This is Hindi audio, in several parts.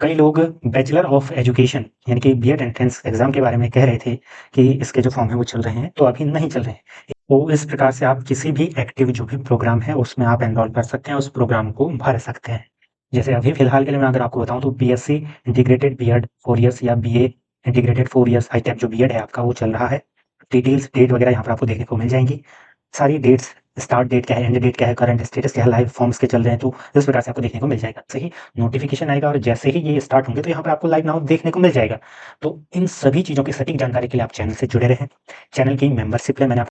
कई लोग बैचलर ऑफ एजुकेशन यानी कि बीएड एंट्रेंस एग्जाम के बारे में कह रहे थे कि इसके जो फॉर्म है वो चल रहे हैं, तो अभी नहीं चल रहे हैं। तो इस प्रकार से आप किसी भी एक्टिव जो भी प्रोग्राम है उसमें आप एनरोल कर सकते हैं, उस प्रोग्राम को भर सकते हैं। जैसे अभी फिलहाल के लिए मैं अगर आपको बताऊं तो बीएससी इंटीग्रेटेड बीएड 4 इयर्स या बीए इंटीग्रेटेड 4 इयर्स हाईटेक जो बीएड है आपका वो चल रहा है। डिटेल्स डेट वगैरह यहाँ पर आपको देखने को मिल जाएंगी। सारी डेट्स, स्टार्ट डेट क्या है, एंड डेट क्या है, करंट स्टेटस क्या है, लाइव फॉर्म्स के चल रहे हैं, तो इस प्रकार से आपको देखने को मिल जाएगा। सही नोटिफिकेशन आएगा और जैसे ही ये स्टार्ट होंगे तो यहाँ पर आपको लाइव नाउ देखने को मिल जाएगा। तो इन सभी चीज़ों की सटीक जानकारी के लिए आप चैनल से जुड़े रहें। चैनल की मेंबरशिप है मैंने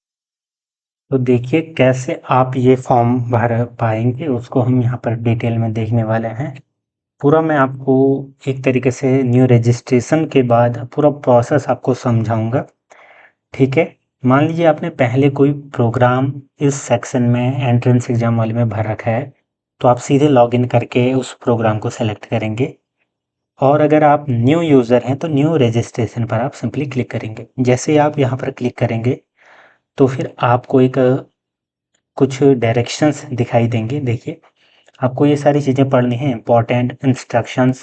तो देखिए कैसे आप ये फॉर्म भर पाएंगे उसको हम यहाँ पर डिटेल में देखने वाले हैं। पूरा मैं आपको एक तरीके से न्यू रजिस्ट्रेशन के बाद पूरा प्रोसेस आपको समझाऊंगा, ठीक है। मान लीजिए आपने पहले कोई प्रोग्राम इस सेक्शन में एंट्रेंस एग्जाम वाले में भर रखा है, तो आप सीधे लॉगिन करके उस प्रोग्राम को सेलेक्ट करेंगे। और अगर आप न्यू यूज़र हैं तो न्यू रजिस्ट्रेशन पर आप सिंपली क्लिक करेंगे। जैसे ही आप यहाँ पर क्लिक करेंगे तो फिर आपको एक कुछ डायरेक्शंस दिखाई देंगे। देखिए आपको ये सारी चीज़ें पढ़नी है, इंपॉर्टेंट इंस्ट्रक्शंस,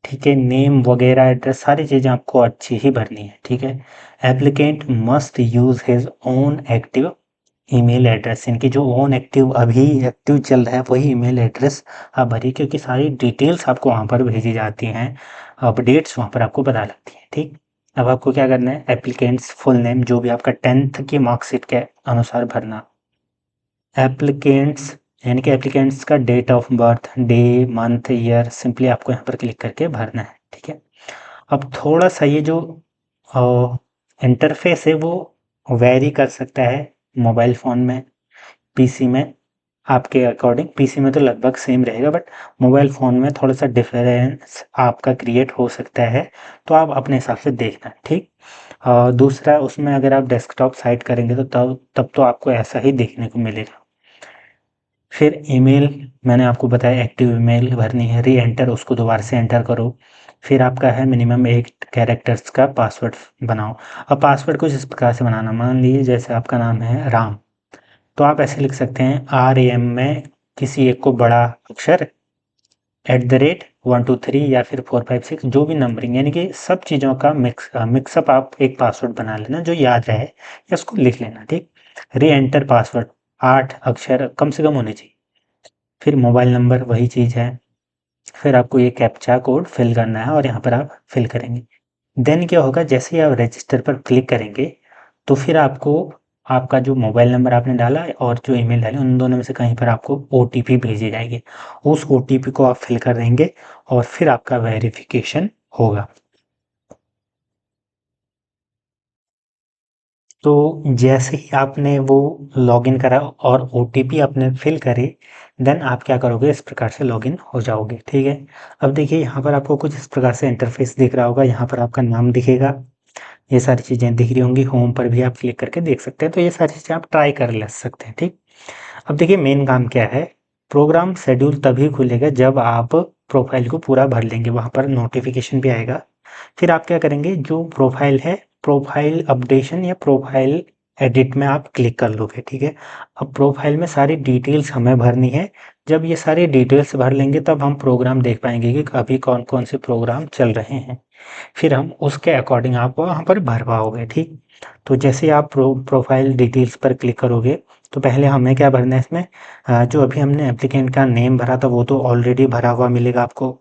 ठीक है। नेम वगैरह एड्रेस सारी चीज़ें आपको अच्छी ही भरनी है, ठीक है। Applicant must use his own active email address, इनकी जो ओन एक्टिव अभी एक्टिव चल रहा है वही ईमेल एड्रेस आप भरिए, क्योंकि सारी डिटेल्स आपको वहाँ पर भेजी जाती हैं, अपडेट्स वहाँ पर आपको पता लगती हैं, ठीक। अब आपको क्या करना है, एप्लीकेंट्स फुल नेम जो भी आपका 10th की मार्कशीट के अनुसार भरना। एप्लीकेंट्स यानी कि एप्लीकेंट्स का date of birth, day month year simply आपको यहाँ पर क्लिक करके भरना है, ठीक है। अब थोड़ा सा ये जो इंटरफेस है वो वेरी कर सकता है मोबाइल फ़ोन में, पीसी में आपके अकॉर्डिंग। पीसी में तो लगभग सेम रहेगा, बट मोबाइल फ़ोन में थोड़ा सा डिफरेंस आपका क्रिएट हो सकता है, तो आप अपने हिसाब से देखना, ठीक। दूसरा उसमें अगर आप डेस्कटॉप साइट करेंगे तो तब तो आपको ऐसा ही देखने को मिलेगा। फिर ईमेल मैंने आपको बताया, एक्टिव ईमेल भरनी है, री एंटर उसको दोबारा से एंटर करो। फिर आपका है मिनिमम 8 कैरेक्टर्स का पासवर्ड बनाओ। अब पासवर्ड कुछ इस प्रकार से बनाना, मान लीजिए जैसे आपका नाम है राम, तो आप ऐसे लिख सकते हैं RAM में किसी एक को बड़ा अक्षर @123 या फिर 456 जो भी नंबरिंग, यानी कि सब चीज़ों का मिक्सअप आप एक पासवर्ड बना लेना जो याद रहे या उसको लिख लेना, ठीक। री एंटर पासवर्ड 8 अक्षर कम से कम होने चाहिए। फिर मोबाइल नंबर वही चीज़ है। फिर आपको ये कैप्चा कोड फिल करना है और यहाँ पर आप फिल करेंगे। देन क्या होगा, जैसे ही आप रजिस्टर पर क्लिक करेंगे तो फिर आपको आपका जो मोबाइल नंबर आपने डाला है और जो ईमेल डाली उन दोनों में से कहीं पर आपको OTP भेजी जाएगी। उस OTP को आप फिल कर देंगे और फिर आपका वेरिफिकेशन होगा। तो जैसे ही आपने वो लॉगिन करा और OTP आपने फिल करे, देन आप क्या करोगे, इस प्रकार से लॉगिन हो जाओगे, ठीक है। अब देखिए यहाँ पर आपको कुछ इस प्रकार से इंटरफेस दिख रहा होगा, यहाँ पर आपका नाम दिखेगा, ये सारी चीज़ें दिख रही होंगी। होम पर भी आप क्लिक करके देख सकते हैं, तो ये सारी चीज़ें आप ट्राई कर ले सकते हैं, ठीक। अब देखिए मेन काम क्या है, प्रोग्राम शेड्यूल तभी खुलेगा जब आप प्रोफाइल को पूरा भर लेंगे, वहाँ पर नोटिफिकेशन भी आएगा। फिर आप क्या करेंगे, जो प्रोफाइल है प्रोफाइल अपडेशन या प्रोफाइल एडिट में आप क्लिक कर लोगे, ठीक है। अब प्रोफाइल में सारी डिटेल्स हमें भरनी है। जब ये सारी डिटेल्स भर लेंगे तब हम प्रोग्राम देख पाएंगे कि अभी कौन कौन से प्रोग्राम चल रहे हैं। फिर हम उसके अकॉर्डिंग आप वहाँ पर भर पाओगे, ठीक। तो जैसे आप प्रोफाइल डिटेल्स पर क्लिक करोगे तो पहले हमें क्या भरना है इसमें, जो अभी हमने एप्लीकेंट का नेम भरा था वो तो ऑलरेडी भरा हुआ मिलेगा आपको।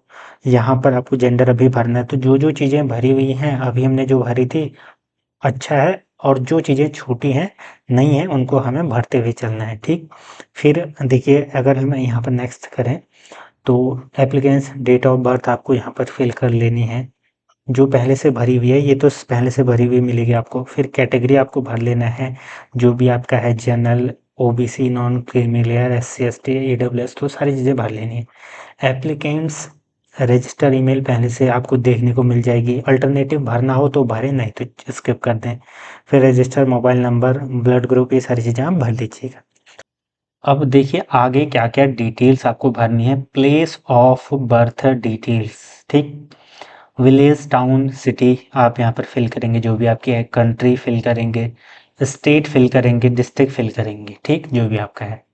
यहाँ पर आपको जेंडर अभी भरना है, तो जो जो चीज़ें भरी हुई हैं अभी हमने जो भरी थी अच्छा है, और जो चीज़ें छूटी हैं नहीं है उनको हमें भरते हुए चलना है, ठीक। फिर देखिए अगर हम यहाँ पर नेक्स्ट करें तो एप्लीकेंट्स डेट ऑफ बर्थ आपको यहाँ पर फिल कर लेनी है, जो पहले से भरी हुई है, ये तो पहले से भरी हुई मिलेगी आपको। फिर कैटेगरी आपको भर लेना है, जो भी आपका है general, OBC, non creamy layer, SC ST EWS, तो सारी चीज़ें भर लेनी है। एप्लीकेंट्स रजिस्टर ईमेल पहले से आपको देखने को मिल जाएगी, अल्टरनेटिव भरना हो तो भरें, नहीं तो स्किप कर दें। फिर register mobile number, blood group, ये सारी चीज़ें आप भर लीजिएगा। अब देखिए आगे क्या क्या डिटेल्स आपको भरनी है, प्लेस ऑफ बर्थ डिटेल्स, ठीक। विलेज, टाउन, सिटी आप यहाँ पर फिल करेंगे, जो भी आपकी है, कंट्री फिल करेंगे, स्टेट फिल करेंगे, डिस्ट्रिक्ट फिल करेंगे, ठीक, जो भी आपका है।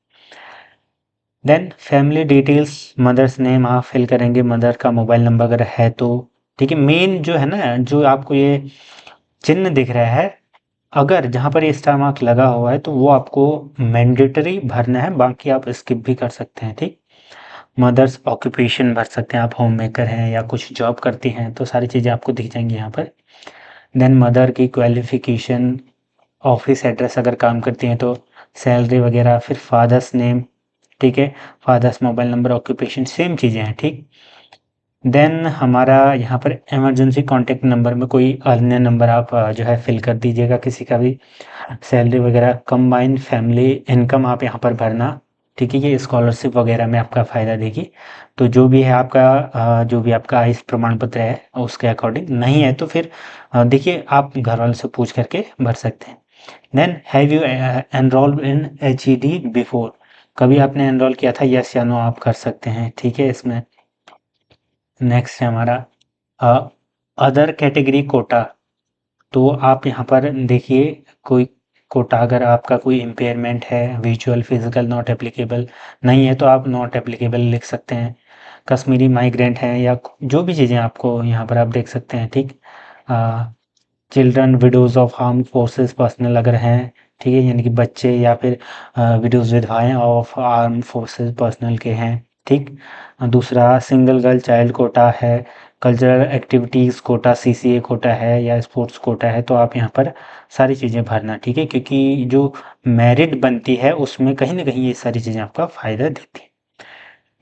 Then family details, mother's name आप फिल करेंगे, मदर का मोबाइल नंबर अगर है तो। ठीक है, मेन जो है ना, जो आपको ये चिन्ह दिख रहा है, अगर जहाँ पर ये स्टार मार्क लगा हुआ है तो वो आपको मैंडेटरी भरना है, बाकी आप स्किप भी कर सकते हैं। ठीक, मदर्स ऑक्यूपेशन भर सकते हैं, आप होम मेकर हैं या कुछ जॉब करती हैं तो सारी चीज़ें आपको दिख जाएंगी यहाँ पर। देन मदर की क्वालिफिकेशन, ऑफिस एड्रेस अगर काम करती हैं तो सैलरी वगैरह, फिर फादर्स नेम। ठीक है, father's mobile number, occupation, same चीज़ें हैं। ठीक, देन हमारा यहाँ पर इमरजेंसी कॉन्टैक्ट नंबर में कोई अन्य नंबर आप जो है फिल कर दीजिएगा किसी का भी। सैलरी वगैरह, कंबाइंड फैमिली इनकम आप यहाँ पर भरना। ठीक है, ये स्कॉलरशिप वगैरह में आपका फ़ायदा देगी। तो जो भी है आपका जो भी आपका आय प्रमाण पत्र है उसके अकॉर्डिंग, नहीं है तो फिर देखिए आप घर वालों से पूछ करके भर सकते हैं। Then have you enrolled in HED before, कभी आपने एनरोल किया था, यस या नो आप कर सकते हैं। ठीक है, इसमें नेक्स्ट है हमारा अदर कैटेगरी कोटा। तो आप यहाँ पर देखिए, कोई कोटा अगर आपका कोई इम्पेयरमेंट है, विजुअल फिजिकल नॉट एप्लीकेबल, नहीं है तो आप नॉट एप्लीकेबल लिख सकते हैं। कश्मीरी माइग्रेंट हैं या जो भी चीज़ें आपको यहाँ पर आप देख सकते हैं। ठीक, children widows of arm forces personnel अगर हैं, ठीक है, यानी कि बच्चे या फिर विडोज़ विधवाएं ऑफ आर्म फोर्सेस पर्सनल के हैं। ठीक, दूसरा सिंगल गर्ल चाइल्ड कोटा है, cultural activities quota, CCA quota है या स्पोर्ट्स कोटा है, तो आप यहाँ पर सारी चीज़ें भरना। ठीक है, क्योंकि जो मेरिट बनती है उसमें कहीं ना कहीं ये सारी चीज़ें आपका फ़ायदा देती हैं।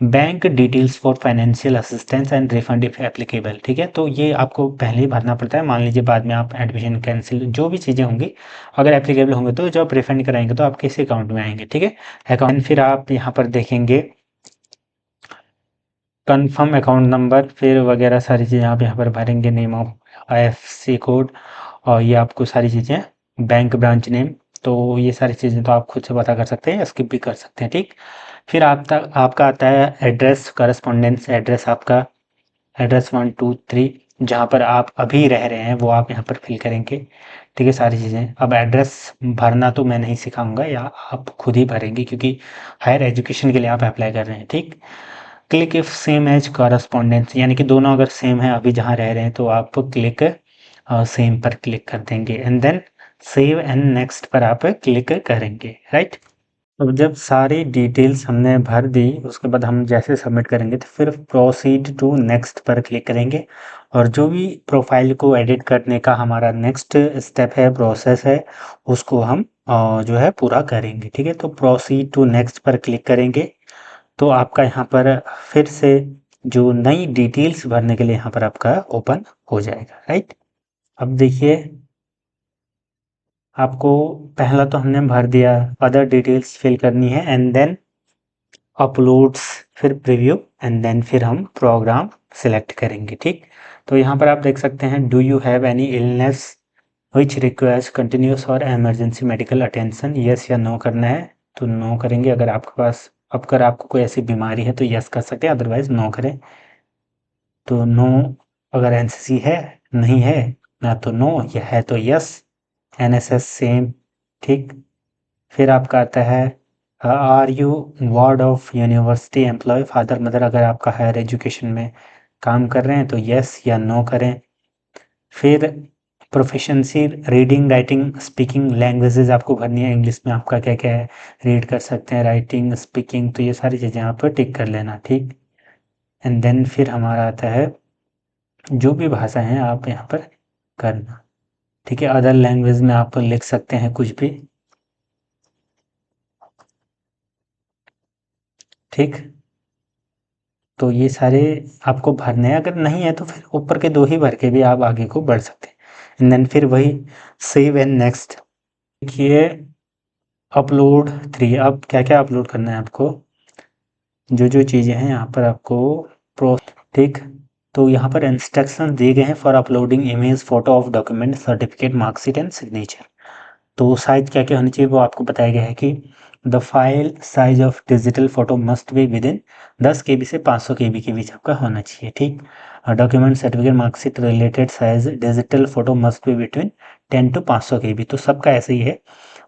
Bank details for financial assistance and refund if applicable. ठीक है, तो ये आपको पहले ही भरना पड़ता है। मान लीजिए बाद में आप एडमिशन कैंसिल, जो भी चीज़ें होंगी अगर एप्लीकेबल होंगे तो जब रिफंड कराएंगे तो आपके इस अकाउंट में आएंगे। ठीक है, अकाउंट फिर आप यहाँ पर देखेंगे कन्फर्म अकाउंट नंबर, फिर वगैरह सारी चीज़ें आप यहाँ पर भरेंगे, नेम ऑफ IFSC कोड, और ये आपको सारी चीज़ें, बैंक ब्रांच नेम। तो ये सारी चीज़ें तो आप खुद से पता कर सकते हैं, स्किप भी कर सकते हैं। ठीक, फिर आपका आता है एड्रेस, करस्पॉन्डेंस एड्रेस, आपका एड्रेस 1 2 3 जहाँ पर आप अभी रह रहे हैं वो आप यहाँ पर फिल करेंगे। ठीक है, सारी चीज़ें। अब एड्रेस भरना तो मैं नहीं सिखाऊंगा, या आप खुद ही भरेंगे क्योंकि हायर एजुकेशन के लिए आप अप्लाई कर रहे हैं। ठीक, click if same as correspondence, यानी कि दोनों अगर सेम है अभी जहाँ रह रहे हैं तो आप क्लिक सेम पर क्लिक कर देंगे, and then save and next पर आप क्लिक करेंगे। राइट, अब जब सारी डिटेल्स हमने भर दी उसके बाद हम जैसे सबमिट करेंगे तो फिर प्रोसीड टू नेक्स्ट पर क्लिक करेंगे, और जो भी प्रोफाइल को एडिट करने का हमारा नेक्स्ट स्टेप है, प्रोसेस है, उसको हम जो है पूरा करेंगे। ठीक है, तो प्रोसीड टू नेक्स्ट पर क्लिक करेंगे तो आपका यहाँ पर फिर से जो नई डिटेल्स भरने के लिए यहाँ पर आपका ओपन हो जाएगा। राइट, अब देखिए आपको पहला तो हमने भर दिया, अदर डिटेल्स फिल करनी है, एंड देन अपलोड्स, फिर प्रीव्यू, एंड देन फिर हम प्रोग्राम सिलेक्ट करेंगे। ठीक, तो यहाँ पर आप देख सकते हैं, do you have any illness which requires continuous और इमरजेंसी मेडिकल अटेंशन, यस या नो करना है तो नो करेंगे। अगर आपके पास, अगर आपको कोई ऐसी बीमारी है तो यस कर सकते हैं, अदरवाइज नो करें। तो नो अगर NCC है, नहीं है ना तो नो, या है तो यस। NSS same. ठीक, फिर आपका आता है are you ward of university employee, father mother अगर आपका हायर एजुकेशन में काम कर रहे हैं तो यस या नो करें। फिर proficiency reading writing speaking languages आपको भरनी है, इंग्लिश में आपका क्या क्या है, रीड कर सकते हैं, राइटिंग, स्पीकिंग, तो ये सारी चीज़ें आप टिक कर लेना। ठीक, एंड देन फिर हमारा आता है जो भी भाषा है आप यहाँ पर करना। ठीक है, अदर लैंग्वेज में आप लिख सकते हैं कुछ भी। ठीक, तो ये सारे आपको भरने हैं, अगर नहीं है तो फिर ऊपर के दो ही भर के भी आप आगे को बढ़ सकते हैं, एंड देन फिर वही सेव एंड नेक्स्ट। देखिए अपलोड 3, अब क्या क्या अपलोड करना है आपको, जो जो चीज़ें हैं यहाँ पर आपको प्रो। ठीक, तो यहाँ पर इंस्ट्रक्शन दिए गए हैं for uploading image, photo of document, certificate, marksheet and signature. तो साइज क्या क्या होनी चाहिए वो आपको बताया गया है कि the file size of digital photo must be with in 10 KB से 500 KB के बीच आपका होना चाहिए। ठीक, document, certificate, marksheet related size digital photo must be between 10 to 500 KB, तो सबका ऐसे ही है।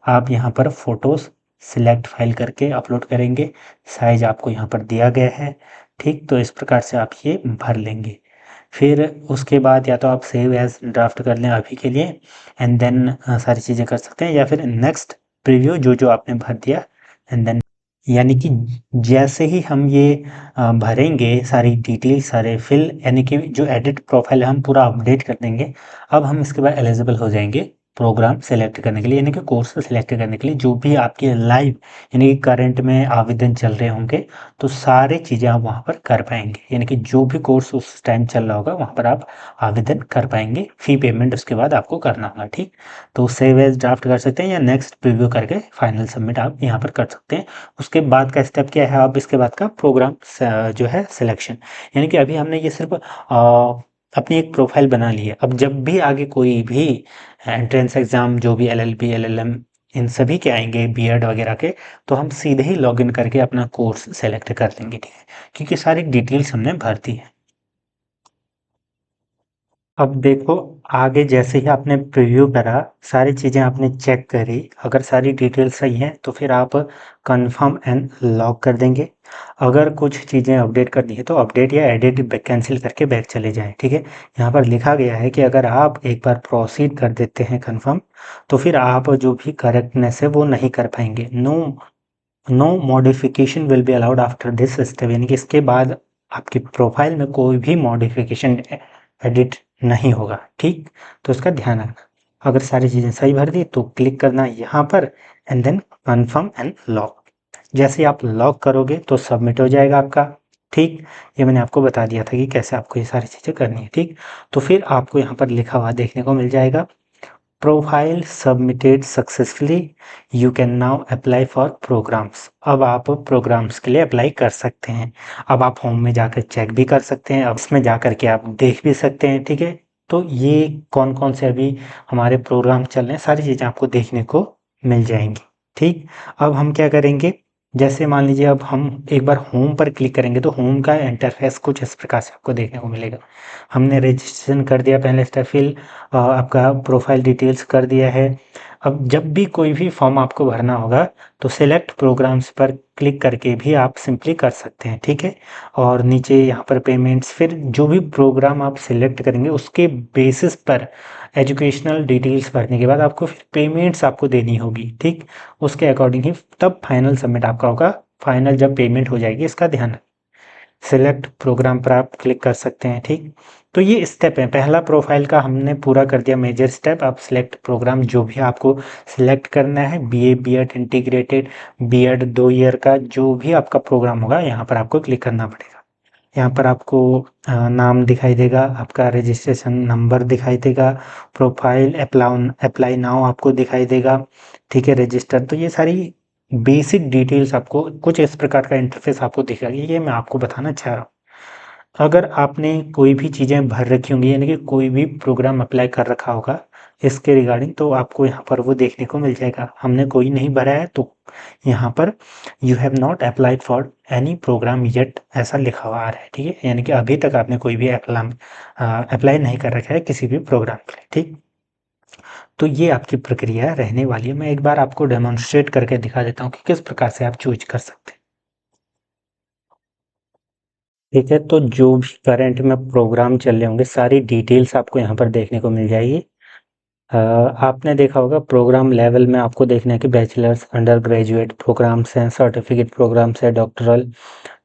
आप यहाँ पर फोटोज सिलेक्ट फाइल करके अपलोड करेंगे। साइज आपको यहाँ पर दिया गया है, ठीक। तो इस प्रकार से आप ये भर लेंगे। फिर उसके बाद या तो आप सेव एज ड्राफ्ट कर लें अभी के लिए, एंड देन सारी चीज़ें कर सकते हैं, या फिर नेक्स्ट प्रीव्यू जो जो आपने भर दिया, एंड देन यानी कि जैसे ही हम ये भरेंगे सारी डिटेल सारे फिल, यानी कि जो एडिट प्रोफाइल है हम पूरा अपडेट कर देंगे। अब हम इसके बाद एलिजिबल हो जाएंगे प्रोग्राम सेलेक्ट करने के लिए, यानी कि कोर्स सेलेक्ट करने के लिए। जो भी आपके लाइव यानी कि करंट में आवेदन चल रहे होंगे, तो सारी चीज़ें आप वहाँ पर कर पाएंगे, यानी कि जो भी कोर्स उस टाइम चल रहा होगा वहाँ पर आप आवेदन कर पाएंगे। फ़ी पेमेंट उसके बाद आपको करना होगा, ठीक। तो सेव एज ड्राफ्ट कर सकते हैं या नेक्स्ट प्रीव्यू करके फाइनल सबमिट आप यहाँ पर कर सकते हैं। उसके बाद का स्टेप क्या है, अब इसके बाद का प्रोग्राम जो है सिलेक्शन, यानी कि अभी हमने ये सिर्फ अपनी एक प्रोफाइल बना ली है। अब जब भी आगे कोई भी एंट्रेंस एग्ज़ाम जो भी एलएलबी एलएलएम इन सभी के आएंगे, बीएड वगैरह के, तो हम सीधे ही लॉगिन करके अपना कोर्स सेलेक्ट कर लेंगे, ठीक है, क्योंकि सारी डिटेल्स हमने भर दी है। अब देखो, आगे जैसे ही आपने प्रीव्यू करा, सारी चीज़ें आपने चेक करी, अगर सारी डिटेल सही हैं तो फिर आप कंफर्म एंड लॉक कर देंगे। अगर कुछ चीज़ें अपडेट करनी है तो अपडेट या एडिट कैंसिल करके बैक चले जाएं, ठीक है। यहाँ पर लिखा गया है कि अगर आप एक बार प्रोसीड कर देते हैं कंफर्म, तो फिर आप जो भी करेक्टनेस है वो नहीं कर पाएंगे। No no modification will be allowed after this step, यानी कि इसके बाद आपकी प्रोफाइल में कोई भी मॉडिफिकेशन एडिट नहीं होगा, ठीक। तो इसका ध्यान रखना। अगर सारी चीज़ें सही भर दी तो क्लिक करना यहाँ पर, and then confirm and lock. जैसे आप लॉक करोगे तो सबमिट हो जाएगा आपका, ठीक। ये मैंने आपको बता दिया था कि कैसे आपको ये सारी चीज़ें करनी है, ठीक। तो फिर आपको यहाँ पर लिखा हुआ देखने को मिल जाएगा, profile submitted successfully, you can now apply for programs. अब आप प्रोग्राम्स के लिए अप्लाई कर सकते हैं। अब आप होम में जाकर चेक भी कर सकते हैं, अब इसमें जाकर के आप देख भी सकते हैं, ठीक है। तो ये कौन कौन से अभी हमारे प्रोग्राम चल रहे हैं, सारी चीज़ें आपको देखने को मिल जाएंगी, ठीक। अब हम क्या करेंगे, जैसे मान लीजिए अब हम एक बार होम पर क्लिक करेंगे तो होम का इंटरफेस कुछ इस प्रकार से आपको देखने को मिलेगा। हमने रजिस्ट्रेशन कर दिया, पहले स्टेप फिल आपका प्रोफाइल डिटेल्स कर दिया है। अब जब भी कोई भी फॉर्म आपको भरना होगा तो सिलेक्ट प्रोग्राम्स पर क्लिक करके भी आप सिंपली कर सकते हैं, ठीक है। और नीचे यहाँ पर पेमेंट्स, फिर जो भी प्रोग्राम आप सिलेक्ट करेंगे उसके बेसिस पर एजुकेशनल डिटेल्स भरने के बाद आपको फिर पेमेंट्स आपको देनी होगी, ठीक। उसके अकॉर्डिंग ही तब फाइनल सबमिट आपका होगा। फाइनल जब पेमेंट हो जाएगी इसका ध्यान, सेलेक्ट प्रोग्राम पर आप क्लिक कर सकते हैं, ठीक। तो ये स्टेप है, पहला प्रोफाइल का हमने पूरा कर दिया मेजर स्टेप। आप सिलेक्ट प्रोग्राम जो भी आपको सिलेक्ट करना है, BA BEd integrated, BEd 2 year का जो भी आपका प्रोग्राम होगा यहाँ पर आपको क्लिक करना पड़ेगा। यहाँ पर आपको नाम दिखाई देगा, आपका रजिस्ट्रेशन नंबर दिखाई देगा, प्रोफाइल अप्लाई नाउ आपको दिखाई देगा, ठीक है, रजिस्टर। तो ये सारी बेसिक डिटेल्स आपको कुछ इस प्रकार का इंटरफेस आपको दिखेगा, ये मैं आपको बताना चाह रहा हूँ। अगर आपने कोई भी चीज़ें भर रखी होंगी, यानी कि कोई भी प्रोग्राम अप्लाई कर रखा होगा इसके रिगार्डिंग, तो आपको यहाँ पर वो देखने को मिल जाएगा। हमने कोई नहीं भरा है तो यहाँ पर you have not applied for any program yet ऐसा लिखा हुआ आ रहा है, ठीक है, यानी कि अभी तक आपने कोई भी अप्लाई नहीं कर रखा है किसी भी प्रोग्राम के लिए, ठीक। तो ये आपकी प्रक्रिया रहने वाली है। मैं एक बार आपको डेमोन्स्ट्रेट करके दिखा देता हूँ कि किस प्रकार से आप चूज कर सकते हैं, ठीक है। तो जो भी करंट में प्रोग्राम चल रहे होंगे सारी डिटेल्स आपको यहाँ पर देखने को मिल जाएगी। आपने देखा होगा प्रोग्राम लेवल में आपको देखना है कि बैचलर्स, अंडर ग्रेजुएट प्रोग्राम्स हैं, सर्टिफिकेट प्रोग्राम्स है, डॉक्टरल,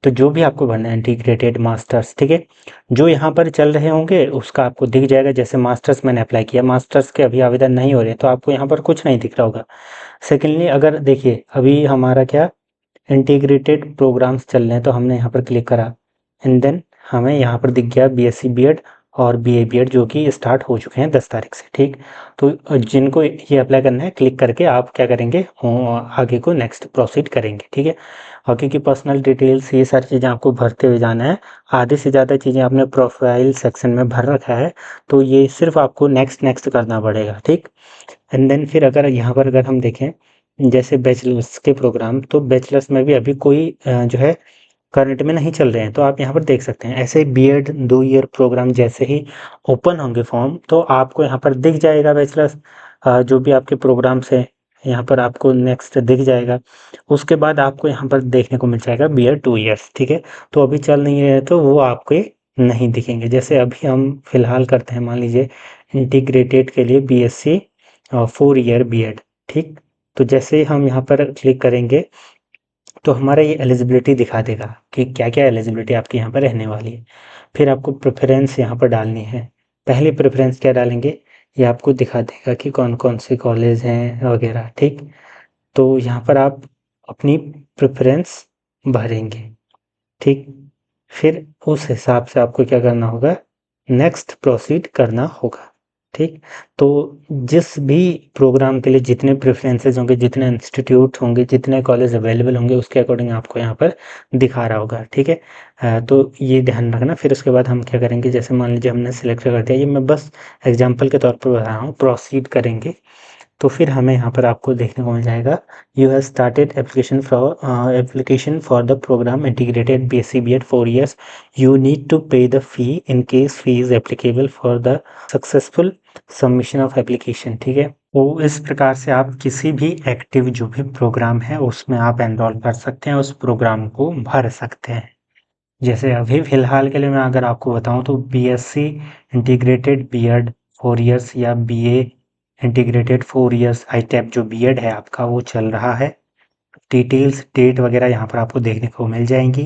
तो जो भी आपको भरना है, इंटीग्रेटेड मास्टर्स, ठीक है। जो यहाँ पर चल रहे होंगे उसका आपको दिख जाएगा। जैसे मास्टर्स मैंने अप्लाई किया, मास्टर्स के अभी आवेदन नहीं हो रहे तो आपको यहाँ पर कुछ नहीं दिख रहा होगा। सेकेंडली अगर देखिए अभी हमारा क्या इंटीग्रेटेड प्रोग्राम्स चल रहे हैं, तो हमने यहाँ पर क्लिक करा, एंड देन हमें यहाँ पर दिख गया बीएससी बीएड और बीए बीएड जो कि स्टार्ट हो चुके हैं 10 तारीख से, ठीक। तो जिनको ये अप्लाई करना है क्लिक करके आप क्या करेंगे, आगे को नेक्स्ट प्रोसीड करेंगे, ठीक है। आगे की पर्सनल डिटेल्स ये सारी चीज़ें आपको भरते हुए जाना है। आधे से ज़्यादा चीज़ें आपने प्रोफाइल सेक्शन में भर रखा है, तो ये सिर्फ आपको नेक्स्ट नेक्स्ट करना पड़ेगा, ठीक। एंड देन फिर अगर यहाँ पर अगर हम देखें जैसे बैचलर्स के प्रोग्राम, तो बैचलर्स में भी अभी कोई जो है करंट में नहीं चल रहे हैं, तो आप यहाँ पर देख सकते हैं। ऐसे बीएड 2 ईयर प्रोग्राम जैसे ही ओपन होंगे फॉर्म तो आपको यहाँ पर दिख जाएगा बैचलर्स जो भी आपके प्रोग्राम्स हैं, यहाँ पर आपको नेक्स्ट दिख जाएगा। उसके बाद आपको यहाँ पर देखने को मिल जाएगा बीएड 2 इयर्स, ठीक है। तो अभी चल नहीं रहे तो वो आपको नहीं दिखेंगे। जैसे अभी हम फिलहाल करते हैं, मान लीजिए इंटीग्रेटेड के लिए बीएससी 4 ईयर बीएड, ठीक। तो जैसे ही हम यहाँ पर क्लिक करेंगे तो हमारा ये एलिजिबिलिटी दिखा देगा कि क्या क्या एलिजिबिलिटी आपकी यहाँ पर रहने वाली है। फिर आपको प्रेफरेंस यहाँ पर डालनी है। पहले प्रेफरेंस क्या डालेंगे, ये आपको दिखा देगा कि कौन कौन से कॉलेज हैं वगैरह, ठीक। तो यहाँ पर आप अपनी प्रेफरेंस भरेंगे, ठीक। फिर उस हिसाब से आपको क्या करना होगा, नेक्स्ट प्रोसीड करना होगा, ठीक। तो जिस भी प्रोग्राम के लिए जितने प्रेफरेंसेस होंगे, जितने इंस्टीट्यूट होंगे, जितने कॉलेज अवेलेबल होंगे, उसके अकॉर्डिंग आपको यहाँ पर दिखा रहा होगा, ठीक है। तो ये ध्यान रखना। फिर उसके बाद हम क्या करेंगे, जैसे मान लीजिए हमने सिलेक्ट कर दिया, ये मैं बस एग्जाम्पल के तौर पर बता रहा हूँ, प्रोसीड करेंगे। तो फिर हमें यहाँ पर आपको देखने को मिल जाएगा, you have started application for the program integrated BSc BEd 4 years, you need to pay the fee in case fee is applicable for the successful submission of application, ठीक है। तो इस प्रकार से आप किसी भी एक्टिव जो भी प्रोग्राम है उसमें आप एनरोल कर सकते हैं, उस प्रोग्राम को भर सकते हैं। जैसे अभी फिलहाल के लिए मैं अगर आपको बताऊं तो बीएससी इंटीग्रेटेड बीएड 4 इयर्स या बीए इंटीग्रेटेड 4 इयर्स आईटेप जो बीएड है आपका वो चल रहा है। डिटेल्स डेट वगैरह यहाँ पर आपको देखने को मिल जाएंगी,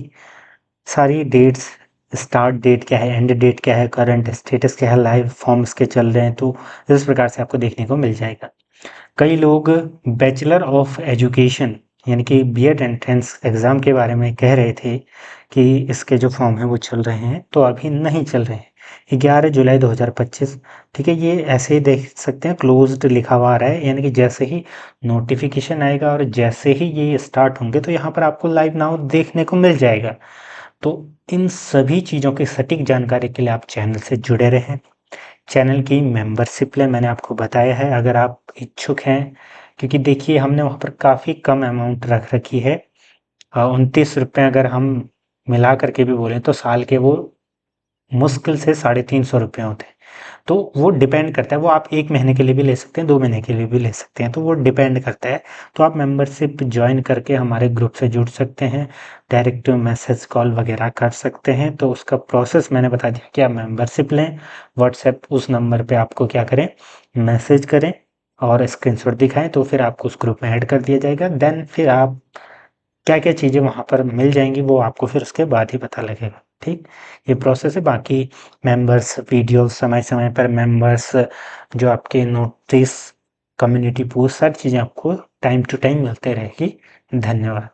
सारी डेट्स, स्टार्ट डेट क्या है, एंड डेट क्या है, करंट स्टेटस क्या है, लाइव फॉर्म्स के चल रहे हैं, तो इस प्रकार से आपको देखने को मिल जाएगा। कई लोग बैचलर ऑफ एजुकेशन यानी कि बीएड एंट्रेंस एग्ज़ाम के बारे में कह रहे थे कि इसके जो फॉर्म हैं वो चल रहे हैं, तो अभी नहीं चल रहे हैं। 11 जुलाई 2025, ठीक है। ये ऐसे ही देख सकते हैं, क्लोज्ड लिखा हुआ आ रहा है, यानी कि जैसे ही नोटिफिकेशन आएगा और जैसे ही ये स्टार्ट होंगे तो यहाँ पर आपको लाइव नाउ देखने को मिल जाएगा। तो इन सभी चीज़ों की सटीक जानकारी के लिए आप चैनल से जुड़े रहें। चैनल की मेंबरशिप ले मैंने आपको बताया है, अगर आप इच्छुक हैं, क्योंकि देखिए हमने वहाँ पर काफ़ी कम अमाउंट रख रखी है। 29 रुपये अगर हम मिला करके भी बोलें तो साल के वो मुश्किल से 350 रुपये होते हैं। तो वो डिपेंड करता है, वो आप 1 महीने के लिए भी ले सकते हैं, 2 महीने के लिए भी ले सकते हैं, तो वो डिपेंड करता है। तो आप मेंबरशिप ज्वाइन करके हमारे ग्रुप से जुड़ सकते हैं, डायरेक्ट मैसेज कॉल वगैरह कर सकते हैं। तो उसका प्रोसेस मैंने बता दिया कि आप मेंबरशिप लें, व्हाट्सएप उस नंबर पे आपको क्या करें, मैसेज करें और स्क्रीनशॉट दिखाएं, तो फिर आपको उस ग्रुप में ऐड कर दिया जाएगा। देन फिर आप क्या क्या चीज़ें वहाँ पर मिल जाएंगी वो आपको फिर उसके बाद ही पता लगेगा, ठीक। ये प्रोसेस है। बाकी मेंबर्स वीडियो समय समय पर, मेंबर्स जो आपके नोटिस, कम्युनिटी पोस्ट, सारी चीज़ें आपको टाइम टू टाइम मिलते रहेगी। धन्यवाद।